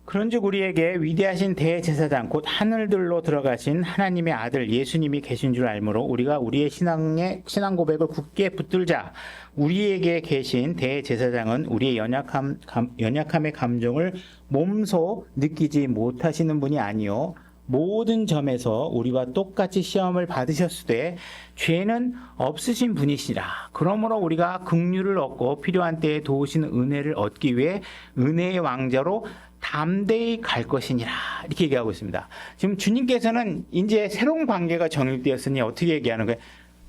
그런즉 우리에게 위대하신 대제사장 곧 하늘들로 들어가신 하나님의 아들 예수님이 계신 줄 알므로 우리가 우리의 신앙 고백을 굳게 붙들자. 우리에게 계신 대제사장은 우리의 연약함의 감정을 몸소 느끼지 못하시는 분이 아니요 모든 점에서 우리와 똑같이 시험을 받으셨으되 죄는 없으신 분이시라. 그러므로 우리가 긍휼을 얻고 필요한 때에 도우시는 은혜를 얻기 위해 은혜의 왕자로 담대히 갈 것이니라. 이렇게 얘기하고 있습니다. 지금 주님께서는 이제 새로운 관계가 정립되었으니 어떻게 얘기하는 거예요?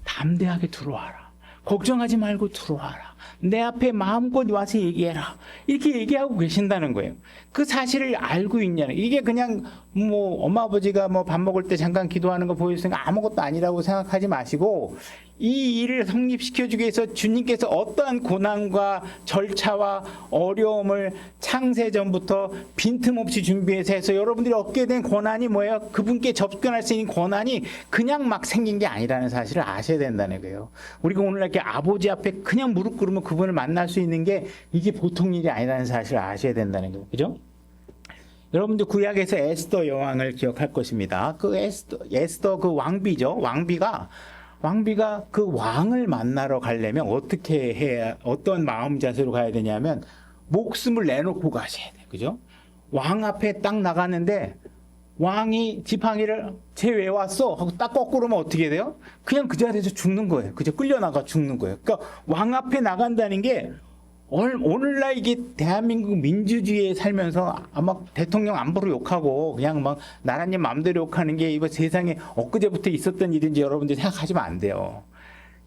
담대하게 들어와라. 걱정하지 말고 들어와라. 내 앞에 마음껏 와서 얘기해라. 이렇게 얘기하고 계신다는 거예요. 그 사실을 알고 있냐는. 이게 그냥 엄마 아버지가 밥 먹을 때 잠깐 기도하는 거 보여주니까 아무것도 아니라고 생각하지 마시고 이 일을 성립시켜주기 위해서 주님께서 어떠한 고난과 절차와 어려움을 창세전부터 빈틈없이 준비해서 해서 여러분들이 얻게 된 권한이 뭐예요? 그분께 접근할 수 있는 권한이 그냥 막 생긴 게 아니라는 사실을 아셔야 된다는 거예요. 우리가 오늘 이렇게 아버지 앞에 그냥 무릎 꿇으면 그분을 만날 수 있는 게 이게 보통 일이 아니라는 사실을 아셔야 된다는 거예요. 그죠? 여러분들 구약에서 에스더 여왕을 기억할 것입니다. 그 에스더 그 왕비죠. 왕비가 그 왕을 만나러 가려면 어떻게 해야, 어떤 마음 자세로 가야 되냐면 목숨을 내놓고 가셔야 돼요. 그죠? 왕 앞에 딱 나갔는데 왕이 지팡이를 쟤 왜 왔어? 하고 딱 거꾸로면 어떻게 돼요? 그냥 그 자리에서 죽는 거예요. 그저 끌려나가 죽는 거예요. 그러니까 왕 앞에 나간다는 게 오늘날 이게 대한민국 민주주의에 살면서 아마 대통령 안보로 욕하고 그냥 막 나라님 마음대로 욕하는 게 이거 세상에 엊그제부터 있었던 일인지 여러분들이 생각하시면 안 돼요.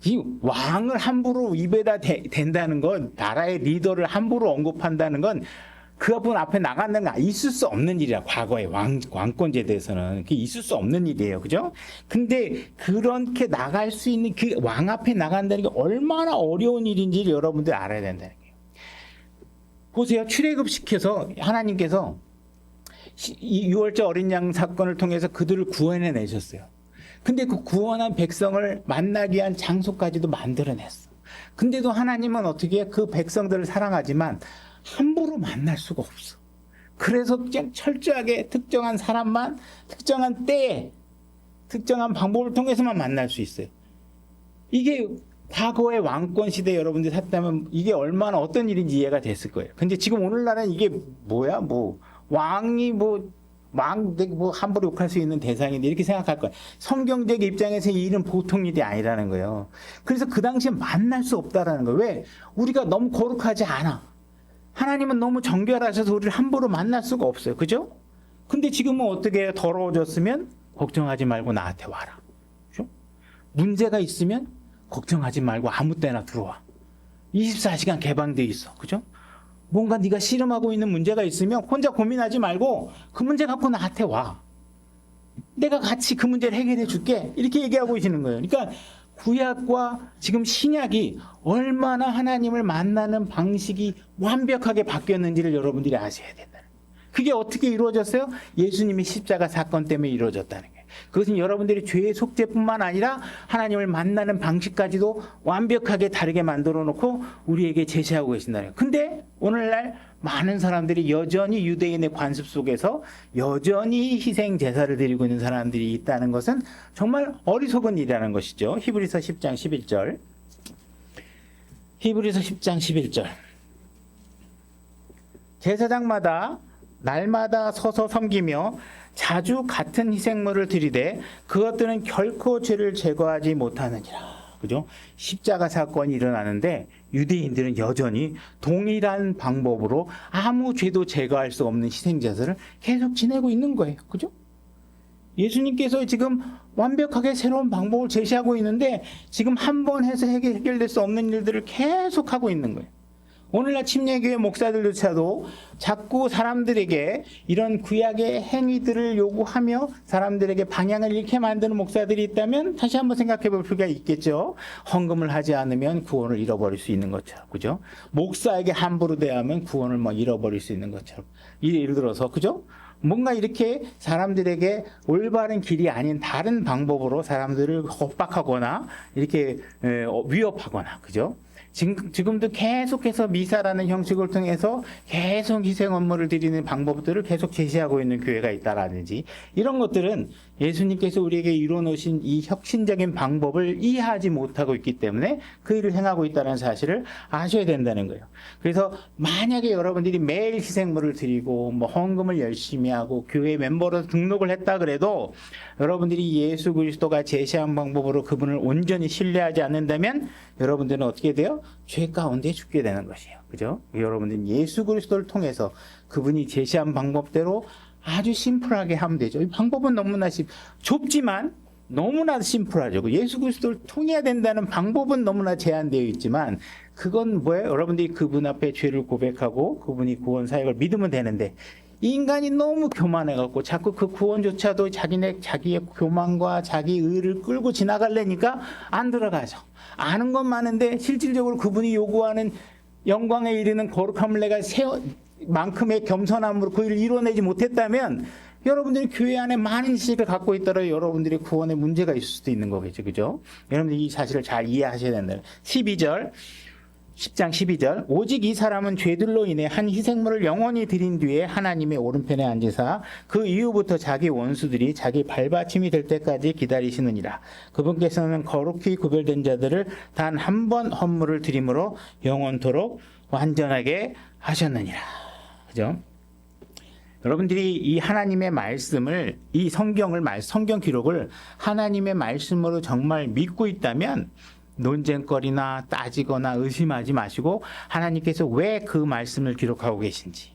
이 왕을 함부로 입에다 댄다는 건, 나라의 리더를 함부로 언급한다는 건 그분 앞에 나간다는 건 있을 수 없는 일이야. 과거에 왕권제도에서는 그게 있을 수 없는 일이에요. 그죠? 근데 그렇게 나갈 수 있는 그 왕 앞에 나간다는 게 얼마나 어려운 일인지 여러분들 알아야 된다는 거예요. 보세요. 출애굽시켜서 하나님께서 이 6월절 어린 양 사건을 통해서 그들을 구원해 내셨어요. 근데 그 구원한 백성을 만나기 위한 장소까지도 만들어냈어. 근데도 하나님은 어떻게 해? 그 백성들을 사랑하지만 함부로 만날 수가 없어. 그래서 그냥 철저하게 특정한 사람만 특정한 때에 특정한 방법을 통해서만 만날 수 있어요. 이게 과거의 왕권 시대 여러분들이 샀다면 이게 얼마나 어떤 일인지 이해가 됐을 거예요. 근데 지금 오늘날은 이게 뭐야? 왕이 함부로 욕할 수 있는 대상인데 이렇게 생각할 거예요. 성경적 입장에서 이 일은 보통 일이 아니라는 거예요. 그래서 그 당시에 만날 수 없다라는 거예요. 왜? 우리가 너무 거룩하지 않아. 하나님은 너무 정결하셔서 우리를 함부로 만날 수가 없어요. 그죠? 근데 지금은 어떻게 해요? 더러워졌으면 걱정하지 말고 나한테 와라. 그죠? 문제가 있으면 걱정하지 말고 아무 때나 들어와. 24시간 개방돼 있어. 그죠? 뭔가 네가 씨름하고 있는 문제가 있으면 혼자 고민하지 말고 그 문제 갖고 나한테 와. 내가 같이 그 문제를 해결해 줄게. 이렇게 얘기하고 계시는 거예요. 그러니까 구약과 지금 신약이 얼마나 하나님을 만나는 방식이 완벽하게 바뀌었는지를 여러분들이 아셔야 된다. 그게 어떻게 이루어졌어요? 예수님이 십자가 사건 때문에 이루어졌다는 거예요. 그것은 여러분들이 죄의 속죄뿐만 아니라 하나님을 만나는 방식까지도 완벽하게 다르게 만들어 놓고 우리에게 제시하고 계신다는 거예요. 근데 오늘날 많은 사람들이 여전히 유대인의 관습 속에서 여전히 희생 제사를 드리고 있는 사람들이 있다는 것은 정말 어리석은 일이라는 것이죠. 히브리서 10장 11절. 히브리서 10장 11절. 제사장마다 날마다 서서 섬기며 자주 같은 희생물을 드리되 그것들은 결코 죄를 제거하지 못하느니라. 그죠? 십자가 사건이 일어나는데 유대인들은 여전히 동일한 방법으로 아무 죄도 제거할 수 없는 희생제사를 계속 지내고 있는 거예요. 그죠? 예수님께서 지금 완벽하게 새로운 방법을 제시하고 있는데 지금 한 번 해서 해결될 수 없는 일들을 계속 하고 있는 거예요. 오늘날 침례교회 목사들조차도 자꾸 사람들에게 이런 구약의 행위들을 요구하며 사람들에게 방향을 잃게 만드는 목사들이 있다면 다시 한번 생각해 볼 필요가 있겠죠. 헌금을 하지 않으면 구원을 잃어버릴 수 있는 것처럼. 그죠? 목사에게 함부로 대하면 구원을 잃어버릴 수 있는 것처럼. 예를 들어서, 그죠? 뭔가 이렇게 사람들에게 올바른 길이 아닌 다른 방법으로 사람들을 협박하거나 이렇게 위협하거나, 그죠? 지금도 계속해서 미사라는 형식을 통해서 계속 희생 업무를 드리는 방법들을 계속 제시하고 있는 교회가 있다라든지 이런 것들은 예수님께서 우리에게 이뤄놓으신 이 혁신적인 방법을 이해하지 못하고 있기 때문에 그 일을 행하고 있다는 사실을 아셔야 된다는 거예요. 그래서 만약에 여러분들이 매일 희생물을 드리고 헌금을 열심히 하고 교회 멤버로 등록을 했다 그래도 여러분들이 예수 그리스도가 제시한 방법으로 그분을 온전히 신뢰하지 않는다면 여러분들은 어떻게 돼요? 죄 가운데 죽게 되는 것이에요. 그죠? 여러분들은 예수 그리스도를 통해서 그분이 제시한 방법대로 아주 심플하게 하면 되죠. 이 방법은 너무나 좁지만 너무나 심플하죠. 예수 그리스도를 통해야 된다는 방법은 너무나 제한되어 있지만 그건 뭐예요? 여러분들이 그분 앞에 죄를 고백하고 그분이 구원 사역을 믿으면 되는데 인간이 너무 교만해갖고 자꾸 그 구원조차도 자기의 교만과 자기 의를 끌고 지나가려니까 안 들어가죠. 아는 건 많은데 실질적으로 그분이 요구하는 영광에 이르는 거룩함을 내가 만큼의 겸손함으로 그 일을 이뤄내지 못했다면 여러분들이 교회 안에 많은 지식을 갖고 있더라도 여러분들이 구원에 문제가 있을 수도 있는 거겠죠. 그죠? 여러분들이 이 사실을 잘 이해하셔야 된다. 12절. 10장 12절 오직 이 사람은 죄들로 인해 한 희생물을 영원히 드린 뒤에 하나님의 오른편에 앉으사 그 이후부터 자기 원수들이 자기 발받침이 될 때까지 기다리시느니라. 그분께서는 거룩히 구별된 자들을 단 한 번 헌물을 드림으로 영원토록 완전하게 하셨느니라. 그죠? 여러분들이 이 하나님의 말씀을, 이 성경 기록을 하나님의 말씀으로 정말 믿고 있다면 논쟁거리나 따지거나 의심하지 마시고 하나님께서 왜 그 말씀을 기록하고 계신지,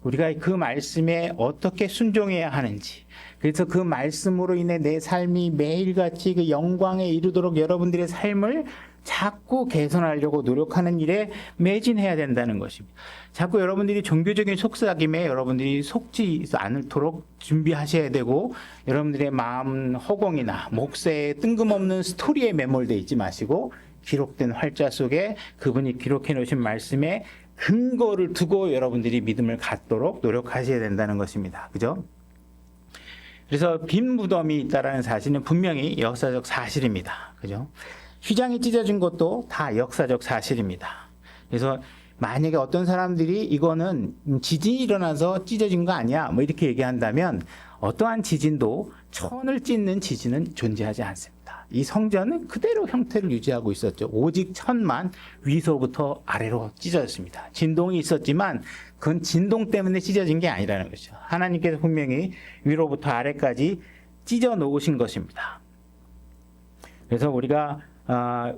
우리가 그 말씀에 어떻게 순종해야 하는지, 그래서 그 말씀으로 인해 내 삶이 매일같이 그 영광에 이르도록 여러분들의 삶을 자꾸 개선하려고 노력하는 일에 매진해야 된다는 것입니다. 자꾸 여러분들이 종교적인 속삭임에 여러분들이 속지 않도록 준비하셔야 되고, 여러분들의 마음 허공이나 목새에 뜬금없는 스토리에 매몰되어 있지 마시고 기록된 활자 속에 그분이 기록해 놓으신 말씀에 근거를 두고 여러분들이 믿음을 갖도록 노력하셔야 된다는 것입니다. 그죠? 그래서 빈 무덤이 있다라는 사실은 분명히 역사적 사실입니다. 그죠? 휘장이 찢어진 것도 다 역사적 사실입니다. 그래서 만약에 어떤 사람들이 이거는 지진이 일어나서 찢어진 거 아니야, 뭐 이렇게 얘기한다면 어떠한 지진도 천을 찢는 지진은 존재하지 않습니다. 이 성전은 그대로 형태를 유지하고 있었죠. 오직 천만 위서부터 아래로 찢어졌습니다. 진동이 있었지만 그건 진동 때문에 찢어진 게 아니라는 것이죠. 하나님께서 분명히 위로부터 아래까지 찢어 놓으신 것입니다. 그래서 우리가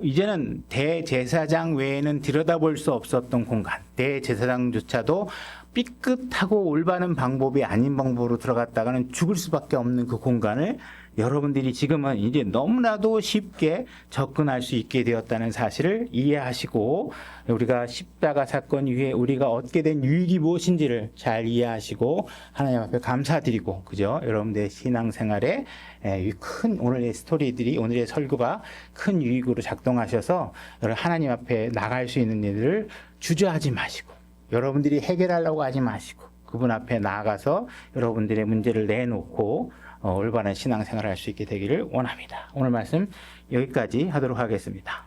이제는 대제사장 외에는 들여다볼 수 없었던 공간, 대제사장조차도 삐끗하고 올바른 방법이 아닌 방법으로 들어갔다가는 죽을 수밖에 없는 그 공간을 여러분들이 지금은 이제 너무나도 쉽게 접근할 수 있게 되었다는 사실을 이해하시고, 우리가 십자가 사건 이후에 우리가 얻게 된 유익이 무엇인지를 잘 이해하시고 하나님 앞에 감사드리고, 그죠? 여러분들의 신앙생활에 오늘의 스토리들이, 오늘의 설교가 큰 유익으로 작동하셔서 하나님 앞에 나갈 수 있는 일들을 주저하지 마시고, 여러분들이 해결하려고 하지 마시고 그분 앞에 나아가서 여러분들의 문제를 내놓고 올바른 신앙생활을 할 수 있게 되기를 원합니다. 오늘 말씀 여기까지 하도록 하겠습니다.